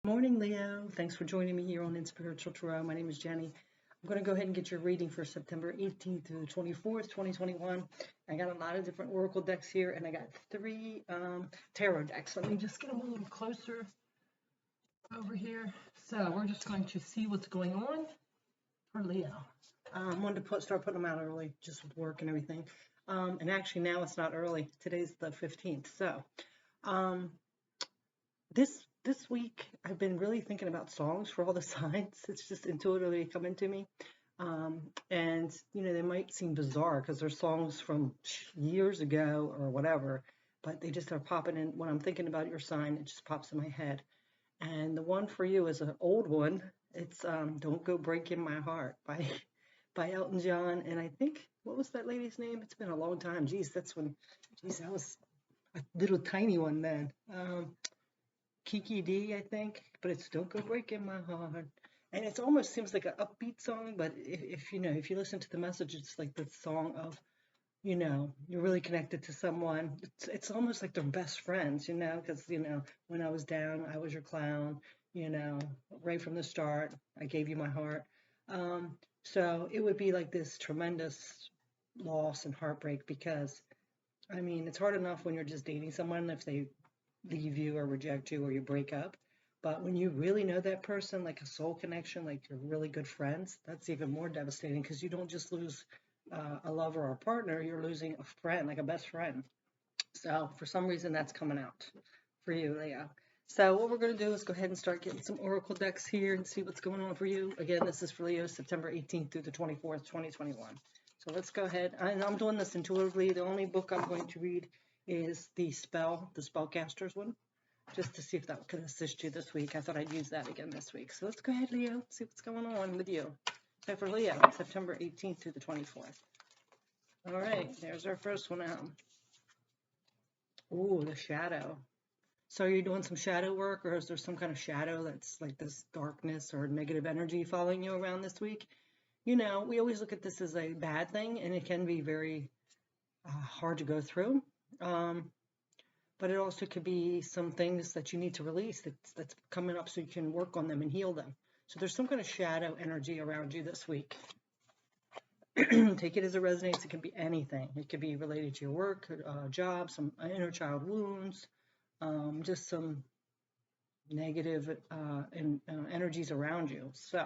Morning, Leo. Thanks for joining me here on InSPIRITual Tarot. My name is Jenny. I'm going to go ahead and get your reading for September 18th through the 24th, 2021. I got a lot of different oracle decks here, and I got three tarot decks. Let me just get them a little closer over here. So we're just going to see what's going on for Leo. I wanted to start putting them out early, just with work and everything. And actually now it's not early. Today's the 15th. So this week I've been really thinking about songs for all the signs. It's just intuitively coming to me. And they might seem bizarre because they're songs from years ago or whatever, but they just are popping in when I'm thinking about your sign. It just pops in my head. And the one for you is an old one. It's Don't Go Breaking My Heart by Elton John. And I think, what was that lady's name? It's been a long time. Geez, that was a little tiny one then. Kiki D, I think, but it's Don't Go Breaking My Heart. And it almost seems like an upbeat song, but if you listen to the message, it's like the song of, you're really connected to someone. It's almost like they're best friends, because, when I was down, I was your clown, right from the start, I gave you my heart. So it would be like this tremendous loss and heartbreak because, it's hard enough when you're just dating someone if they leave you or reject you or you break up. But when you really know that person, like a soul connection, like you're really good friends, that's even more devastating because you don't just lose a lover or a partner, you're losing a friend, like a best friend. So for some reason that's coming out for you, Leo. So what we're going to do is go ahead and start getting some oracle decks here and see what's going on for you. Again, this is for Leo, September 18th through the 24th, 2021. So let's go ahead. And I'm doing this intuitively. The only book I'm going to read is the Spellcaster's one, just to see if that could assist you this week. I thought I'd use that again this week. So let's go ahead, Leo, see what's going on with you. So for Leo, September 18th through the 24th. All right, there's our first one out. Ooh, the shadow. So are you doing some shadow work, or is there some kind of shadow that's like this darkness or negative energy following you around this week? We always look at this as a bad thing, and it can be very hard to go through. But it also could be some things that you need to release that's coming up so you can work on them and heal them. So there's some kind of shadow energy around you this week. Take it as it resonates. It can be anything. It could be related to your work, job, some inner child wounds, just some negative energies around you. So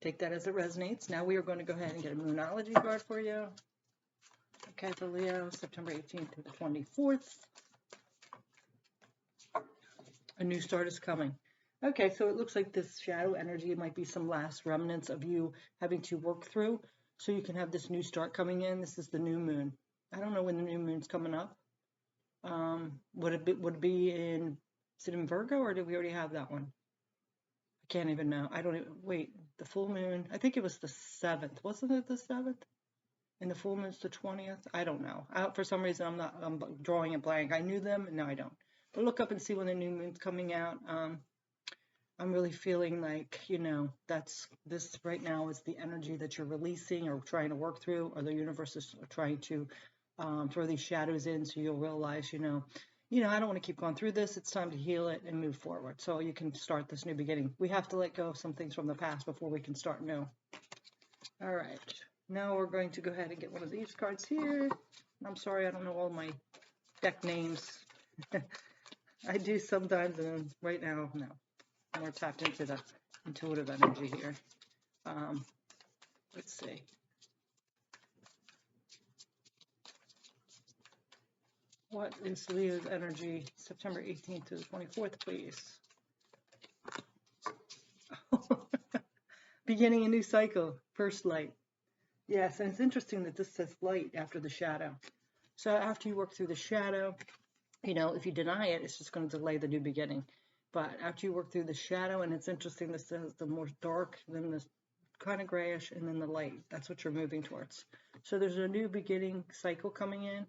take that as it resonates. Now we are going to go ahead and get a Moonology card for you. Okay, for Leo, September 18th to the 24th. A new start is coming. Okay, so it looks like this shadow energy might be some last remnants of you having to work through so you can have this new start coming in. This is the new moon. I don't know when the new moon's coming up. Would it be in, is it in Virgo, or did we already have that one? I can't even know. I don't even, wait, the full moon, I think it was the 7th. Wasn't it the 7th? And the full moon's the 20th? I don't know. For some reason, I'm drawing a blank. I knew them, and now I don't. But look up and see when the new moon's coming out. I'm really feeling like, this right now is the energy that you're releasing or trying to work through, or the universe is trying to throw these shadows in so you'll realize, I don't want to keep going through this. It's time to heal it and move forward so you can start this new beginning. We have to let go of some things from the past before we can start new. All right. Now we're going to go ahead and get one of these cards here. I'm sorry, I don't know all my deck names. I do sometimes, and right now, no. I'm more tapped into the intuitive energy here. Let's see. What is Leo's energy, September 18th to the 24th, please? Beginning a new cycle, first light. Yes, and it's interesting that this says light after the shadow. So after you work through the shadow, if you deny it, it's just going to delay the new beginning. But after you work through the shadow, and it's interesting, this says the more dark, then this kind of grayish, and then the light. That's what you're moving towards. So there's a new beginning cycle coming in.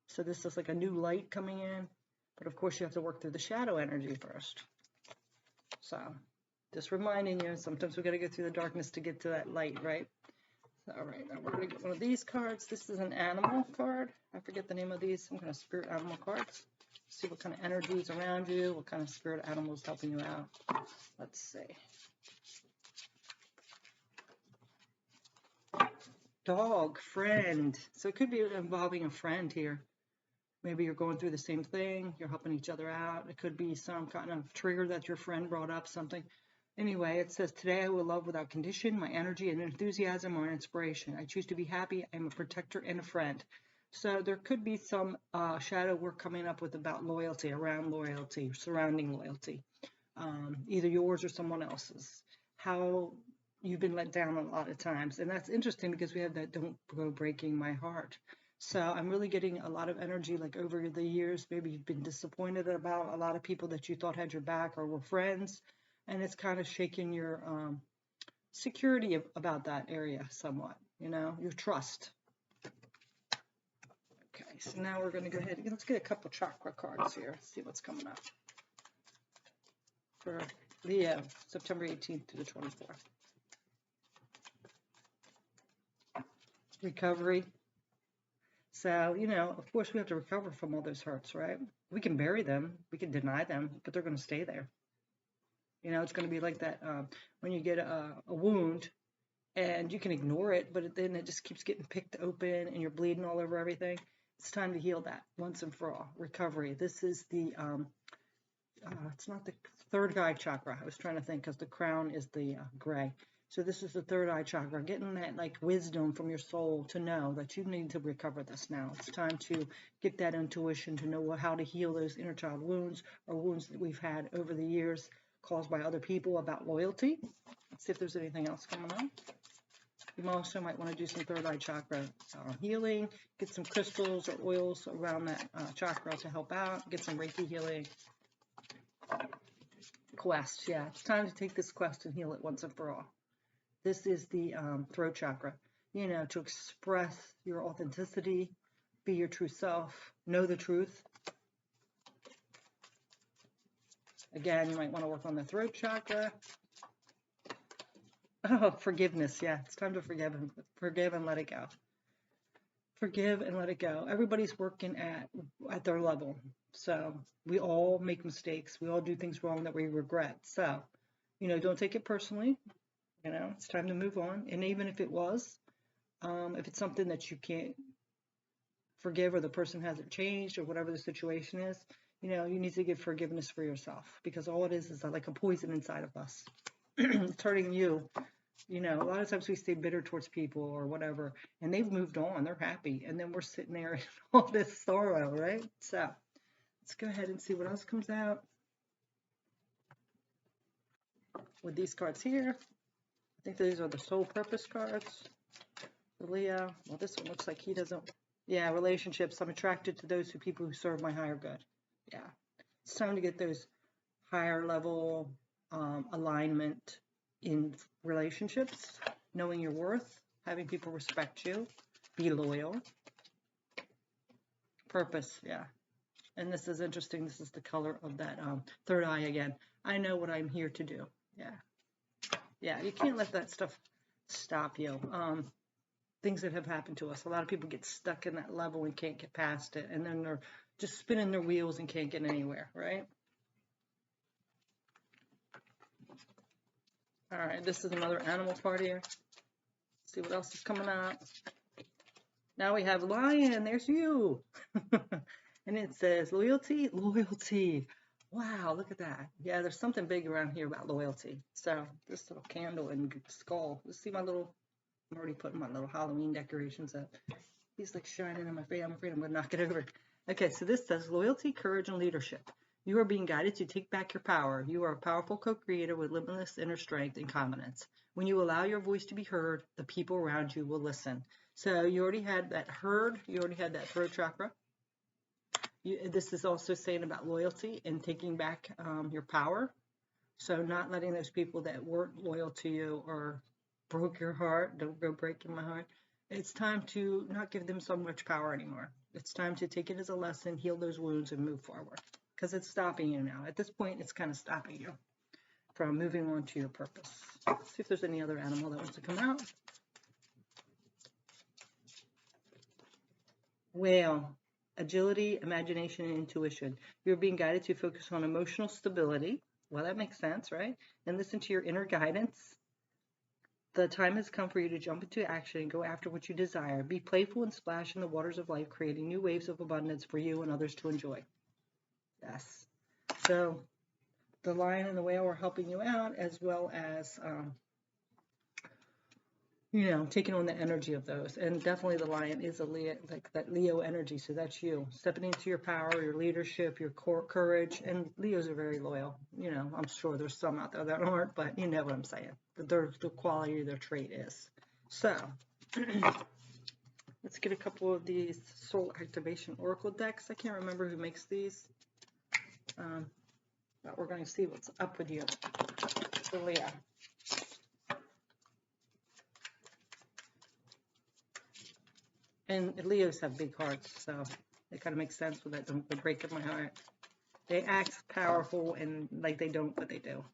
So this is like a new light coming in. But of course, you have to work through the shadow energy first. So just reminding you, sometimes we got to go through the darkness to get to that light, right? All right, now we're going to get one of these cards. This is an animal card. I forget the name of these. I'm going to spirit animal cards. See what kind of energy is around you, what kind of spirit animal is helping you out. Let's see. Dog, friend. So it could be involving a friend here. Maybe you're going through the same thing. You're helping each other out. It could be some kind of trigger that your friend brought up, something. Anyway, it says, today I will love without condition. My energy and enthusiasm are an inspiration. I choose to be happy. I'm a protector and a friend. So there could be some shadow work coming up with about loyalty, around loyalty, surrounding loyalty. Either yours or someone else's. How you've been let down a lot of times. And that's interesting because we have that don't go breaking my heart. So I'm really getting a lot of energy, like over the years, maybe you've been disappointed about a lot of people that you thought had your back or were friends. And it's kind of shaking your security about that area somewhat, you know, your trust. Okay, so now we're going to go ahead and let's get a couple chakra cards here. See what's coming up for Leo, September 18th to the 24th. Recovery. So, you know, of course we have to recover from all those hurts, right? We can bury them, we can deny them, but they're going to stay there. You know, it's going to be like that when you get a wound and you can ignore it, but then it just keeps getting picked open and you're bleeding all over everything. It's time to heal that once and for all. Recovery. This is the, it's not the third eye chakra. I was trying to think because the crown is the gray. So this is the third eye chakra, getting that like wisdom from your soul to know that you need to recover this now. It's time to get that intuition to know how to heal those inner child wounds or wounds that we've had over the years caused by other people about loyalty. Let's see if there's anything else coming up. You also might want to do some third eye chakra healing, get some crystals or oils around that chakra to help out, get some Reiki healing. Quest, yeah, it's time to take this quest and heal it once and for all. This is the throat chakra, you know, to express your authenticity, be your true self, know the truth. Again, you might want to work on the throat chakra. Oh, forgiveness. Yeah, it's time to forgive and let it go. Forgive and let it go. Everybody's working at their level. So we all make mistakes. We all do things wrong that we regret. So, you know, don't take it personally. You know, it's time to move on. And even if it was, if it's something that you can't forgive or the person hasn't changed or whatever the situation is, you know, you need to give forgiveness for yourself because all it is like a poison inside of us. It's hurting you. You know, a lot of times we stay bitter towards people or whatever, and they've moved on. They're happy. And then we're sitting there in all this sorrow, right? So let's go ahead and see what else comes out with these cards here. I think these are the soul purpose cards for Leo. Well, this one looks like he doesn't. Yeah, relationships. I'm attracted to those people who serve my higher good. Yeah, it's time to get those higher level alignment in relationships, knowing your worth, having people respect you, be loyal. Purpose, yeah. And this is interesting. This is the color of that third eye again. I know what I'm here to do. Yeah. Yeah, you can't let that stuff stop you. Things that have happened to us. A lot of people get stuck in that level and can't get past it. And then they're just spinning their wheels and can't get anywhere, right? All right, this is another animal part here. Let's see what else is coming up. Now we have lion. There's you. And it says loyalty, loyalty. Wow, look at that. Yeah, there's something big around here about loyalty. So this little candle and skull. Let's see my little, I'm already putting my little Halloween decorations up. He's like shining in my face. I'm afraid I'm going to knock it over. Okay, so this says loyalty, courage, and leadership. You are being guided to take back your power. You are a powerful co-creator with limitless inner strength and confidence. When you allow your voice to be heard, the people around you will listen. So you already had that heard. You already had that throat chakra. This is also saying about loyalty and taking back your power. So not letting those people that weren't loyal to you or broke your heart, don't go breaking my heart. It's time to not give them so much power anymore. It's time to take it as a lesson, heal those wounds, and move forward. Because it's stopping you now. At this point, it's kind of stopping you from moving on to your purpose. Let's see if there's any other animal that wants to come out. Whale. agility, imagination, and intuition. You're being guided to focus on emotional stability. Well, that makes sense, right? And listen to your inner guidance. The time has come for you to jump into action and go after what you desire. Be playful and splash in the waters of life, creating new waves of abundance for you and others to enjoy. Yes. So the lion and the whale are helping you out, as well as you know, taking on the energy of those. And definitely the lion is a Leo, like that Leo energy. So that's you stepping into your power, your leadership, your courage. And Leos are very loyal. You know, I'm sure there's some out there that aren't, but you know what I'm saying. The quality of their trait is. So let's get a couple of these soul activation oracle decks. I can't remember who makes these. But we're going to see what's up with you. So Leo. And Leos have big hearts, so it kind of makes sense with that. Don't break up my heart. They act powerful and like they don't, but they do.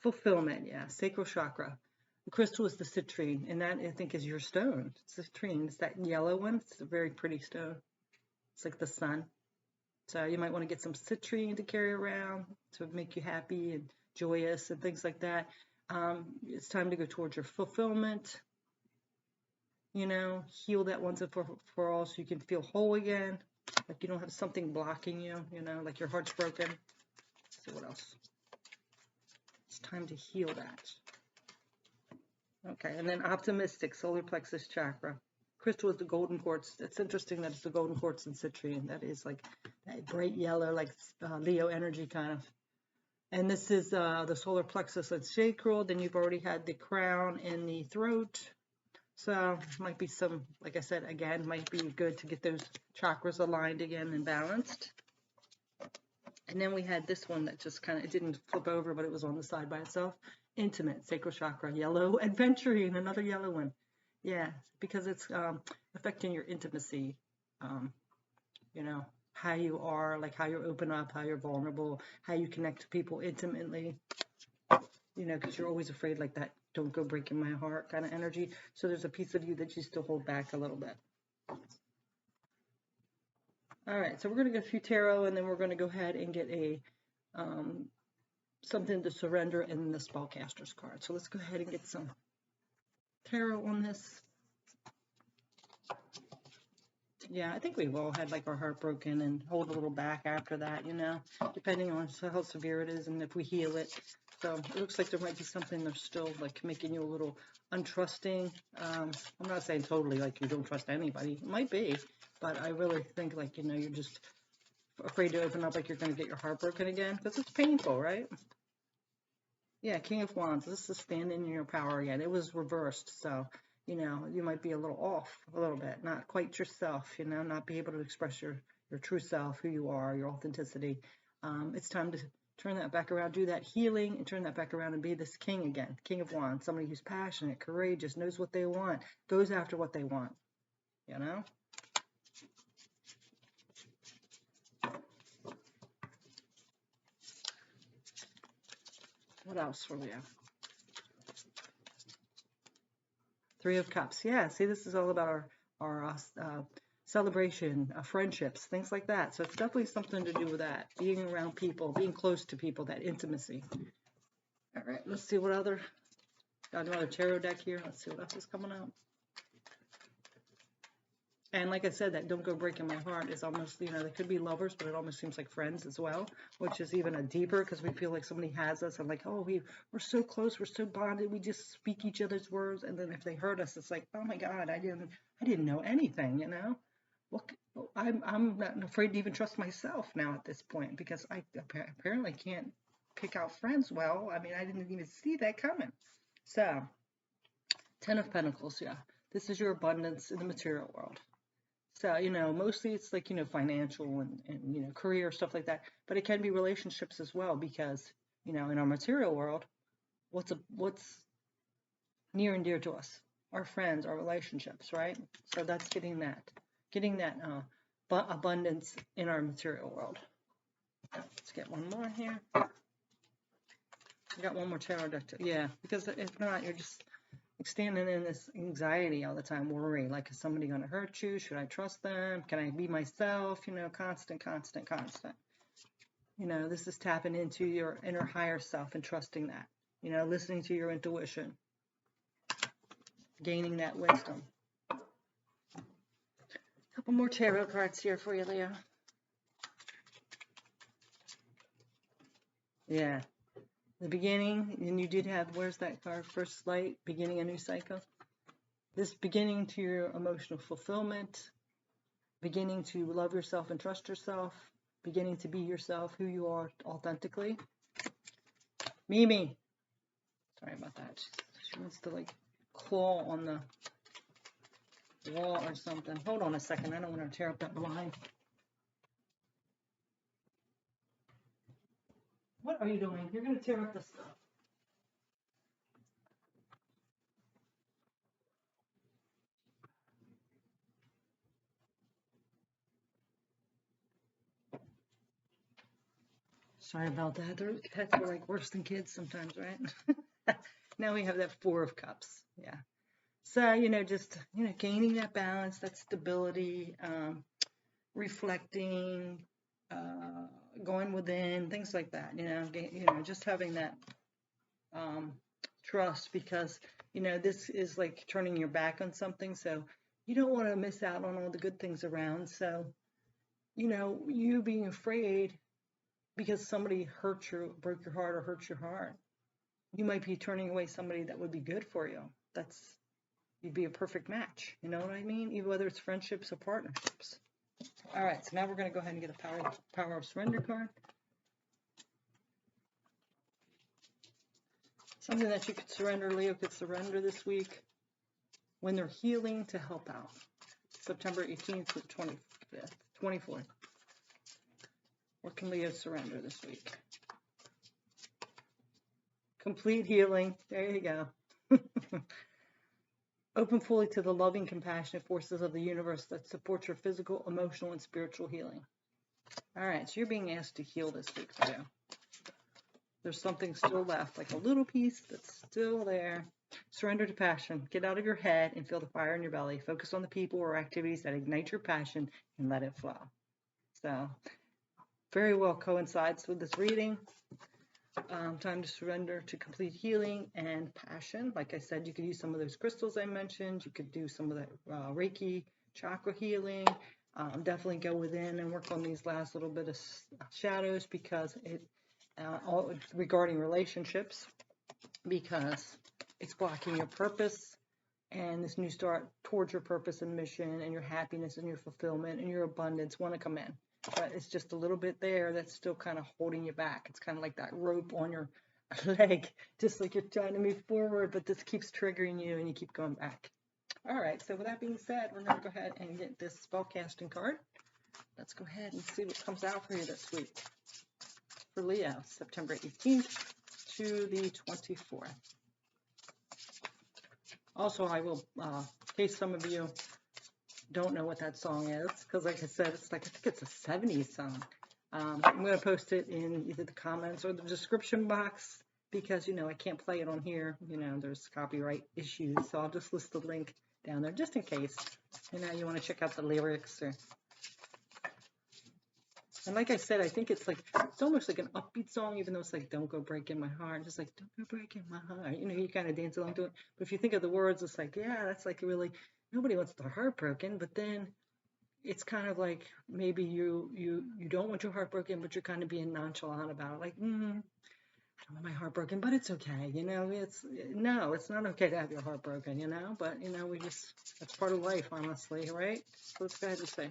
Fulfillment, yeah. Sacral chakra. The crystal is the citrine, and that I think is your stone. Citrine, it's that yellow one. It's a very pretty stone. It's like the sun. So you might want to get some citrine to carry around to make you happy and joyous and things like that. It's time to go towards your fulfillment. You know, heal that once and for all so you can feel whole again. Like you don't have something blocking you, you know, like your heart's broken. Let's see what else. It's time to heal that. Okay, and then optimistic, solar plexus chakra. Crystal is the golden quartz. It's interesting that it's the golden quartz and citrine. That is like that bright yellow, like Leo energy kind of. And this is the solar plexus and sacral. Then you've already had the crown and the throat. So might be some, like I said, again, might be good to get those chakras aligned again and balanced. And then we had this one that just kind of, it didn't flip over, but it was on the side by itself. Intimate, sacral chakra, yellow, adventuring, another yellow one. Yeah, because it's affecting your intimacy, you know, how you are, like how you open up, how you're vulnerable, how you connect to people intimately, you know, because you're always afraid like that. Don't go breaking my heart kind of energy. So there's a piece of you that you still hold back a little bit. All right, so we're going to get a few tarot, and then we're going to go ahead and get a something to surrender and the spellcaster's card. So let's go ahead and get some tarot on this. Yeah, I think we've all had like our heart broken and hold a little back after that, you know, depending on how severe it is and if we heal it. So it looks like there might be something that's still like making you a little untrusting. I'm not saying totally like you don't trust anybody. It might be, but I really think like, you know, you're just afraid to open up, like you're going to get your heart broken again because it's painful, right? Yeah, King of Wands. This is standing in your power again. It was reversed, so you know you might be a little off, a little bit, not quite yourself. You know, not be able to express your true self, who you are, your authenticity. It's time to turn that back around, do that healing, and turn that back around and be this king again, King of Wands, somebody who's passionate, courageous, knows what they want, goes after what they want. You know. What else for you? Three of Cups. Yeah, see, this is all about our celebration, friendships, things like that. So it's definitely something to do with that. Being around people, being close to people, that intimacy. All right, let's see what other. Got another tarot deck here. Let's see what else is coming out. And like I said, that don't go breaking my heart is almost, you know, they could be lovers, but it almost seems like friends as well, which is even a deeper because we feel like somebody has us and like, oh, we're so close, we're so bonded, we just speak each other's words. And then if they hurt us, it's like, oh my God, I didn't know anything, you know. Well, I'm not afraid to even trust myself now at this point because I apparently can't pick out friends well. I mean, I didn't even see that coming. So, Ten of Pentacles, yeah. This is your abundance in the material world. So, you know, mostly it's like, you know, financial and you know, career, stuff like that. But it can be relationships as well because, you know, in our material world, what's near and dear to us? Our friends, our relationships, right? So that's getting that abundance in our material world. Let's get one more here. I got one more tarot deck. Yeah, because if not, you're just standing in this anxiety all the time, worry, like, is somebody going to hurt you? Should I trust them? Can I be myself? You know, constant, constant, constant. You know, this is tapping into your inner higher self and trusting that. You know, listening to your intuition, gaining that wisdom. A couple more tarot cards here for you, Leo. Yeah. The beginning, and you did have, where's that card? First light, beginning a new cycle. This beginning to your emotional fulfillment, beginning to love yourself and trust yourself, beginning to be yourself, who you are authentically. Mimi. Sorry about that. She wants to like claw on the wall or something. Hold on a second. I don't want to tear up that blind. What are you doing? You're going to tear up the stuff. Sorry about that. Their pets are like worse than kids sometimes, right? Now we have that Four of Cups. Yeah. So, you know, just, you know, gaining that balance, that stability, reflecting, going within, things like that, you know, just having that trust, because, you know, this is like turning your back on something. So you don't want to miss out on all the good things around. So, you know, you being afraid because somebody hurt you, broke your heart, or hurt your heart, you might be turning away somebody that would be good for you. You'd be a perfect match. You know what I mean? Even whether it's friendships or partnerships. All right, so now we're going to go ahead and get a power of surrender card. Something that you could surrender, Leo could surrender this week when they're healing to help out. September 18th to 25th, 24th. What can Leo surrender this week? Complete healing. There you go. Open fully to the loving, compassionate forces of the universe that support your physical, emotional, and spiritual healing. All right, so you're being asked to heal this week, Leo. There's something still left, like a little piece that's still there. Surrender to passion. Get out of your head and feel the fire in your belly. Focus on the people or activities that ignite your passion and let it flow. So, very well coincides with this reading. Time to surrender to complete healing and passion. Like I said, you could use some of those crystals I mentioned. You could do some of the Reiki chakra healing. Definitely go within and work on these last little bit of shadows, because it all regarding relationships, because it's blocking your purpose and this new start towards your purpose and mission, and your happiness and your fulfillment and your abundance want to come in. But it's just a little bit there that's still kind of holding you back. It's kind of like that rope on your leg, just like you're trying to move forward, but this keeps triggering you and you keep going back. All right, so with that being said, we're going to go ahead and get this spellcasting card. Let's go ahead and see what comes out for you this week. For Leo, September 18th to the 24th. Also, I will, in case some of you don't know what that song is, because like I said, it's like, I think it's a 70s song. I'm going to post it in either the comments or the description box, because, you know, I can't play it on here. You know, there's copyright issues, so I'll just list the link down there just in case, you know, you want to check out the lyrics. And like I said, I think it's like, it's almost like an upbeat song, even though it's like, don't go breaking my heart. Just like, don't go breaking my heart. You know, you kind of dance along to it. But if you think of the words, it's like, yeah, that's like really, nobody wants their heart broken. But then it's kind of like, maybe you don't want your heart broken, but you're kind of being nonchalant about it. Like, I don't want my heart broken, but it's okay. You know, no, it's not okay to have your heart broken, you know. But, you know, that's part of life, honestly, right? So let's go ahead and say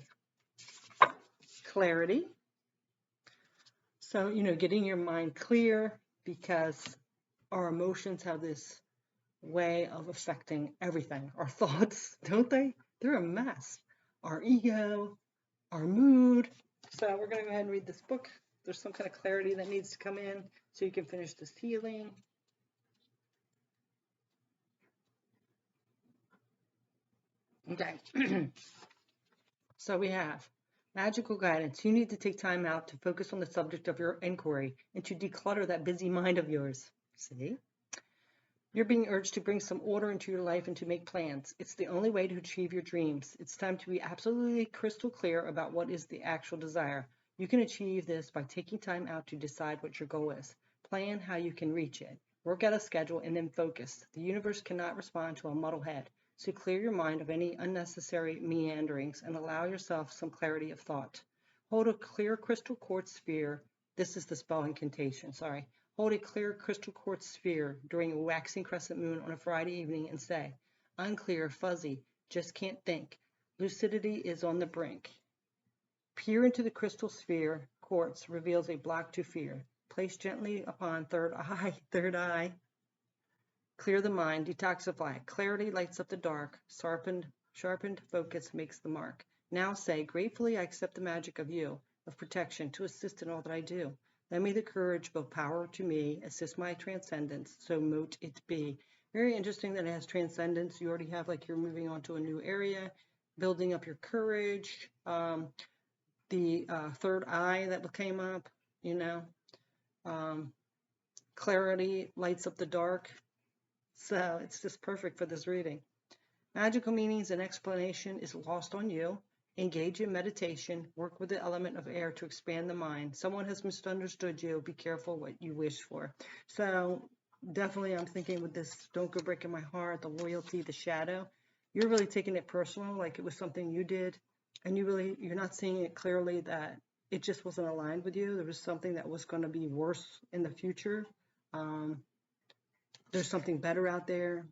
clarity. So, you know, getting your mind clear, because our emotions have this way of affecting everything. Our thoughts, don't they? They're a mess. Our ego, our mood. So we're going to go ahead and read this book. There's some kind of clarity that needs to come in so you can finish this healing. Okay. So we have magical guidance. You need to take time out to focus on the subject of your inquiry and to declutter that busy mind of yours. See? You're being urged to bring some order into your life and to make plans. It's the only way to achieve your dreams. It's time to be absolutely crystal clear about what is the actual desire. You can achieve this by taking time out to decide what your goal is. Plan how you can reach it. Work out a schedule and then focus. The universe cannot respond to a muddle head, so clear your mind of any unnecessary meanderings and allow yourself some clarity of thought. Hold a clear crystal quartz sphere. This is the spell incantation, sorry. Hold a clear crystal quartz sphere during a waxing crescent moon on a Friday evening and say, unclear, fuzzy, just can't think. Lucidity is on the brink. Peer into the crystal sphere. Quartz reveals a block to fear. Place gently upon third eye. Clear the mind, detoxify. Clarity lights up the dark. Sharpened focus makes the mark. Now say, gratefully I accept the magic of you, of protection, to assist in all that I do. Lend me the courage, both power to me, assist my transcendence, so mote it be. Very interesting that it has transcendence. You already have, like, you're moving on to a new area, building up your courage. The third eye that came up, you know. Clarity lights up the dark. So it's just perfect for this reading. Magical meanings and explanation is lost on you. Engage in meditation. Work with the element of air to expand the mind. Someone has misunderstood you. Be careful what you wish for. So definitely I'm thinking with this, don't go breaking my heart, the loyalty, the shadow. You're really taking it personal, like it was something you did. And you're not seeing it clearly that it just wasn't aligned with you. There was something that was going to be worse in the future. There's something better out there.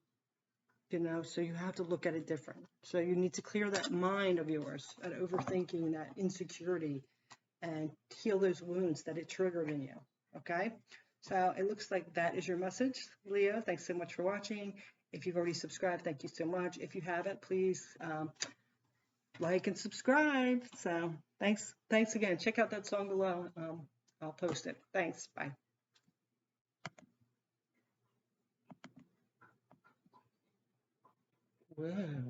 You know, so you have to look at it different. So you need to clear that mind of yours, that overthinking, that insecurity, and heal those wounds that it triggered in you. Okay? So it looks like that is your message, Leo. Thanks so much for watching. If you've already subscribed, thank you so much. If you haven't, please like and subscribe. So thanks again. Check out that song below. I'll post it. Thanks. Bye. Whoa.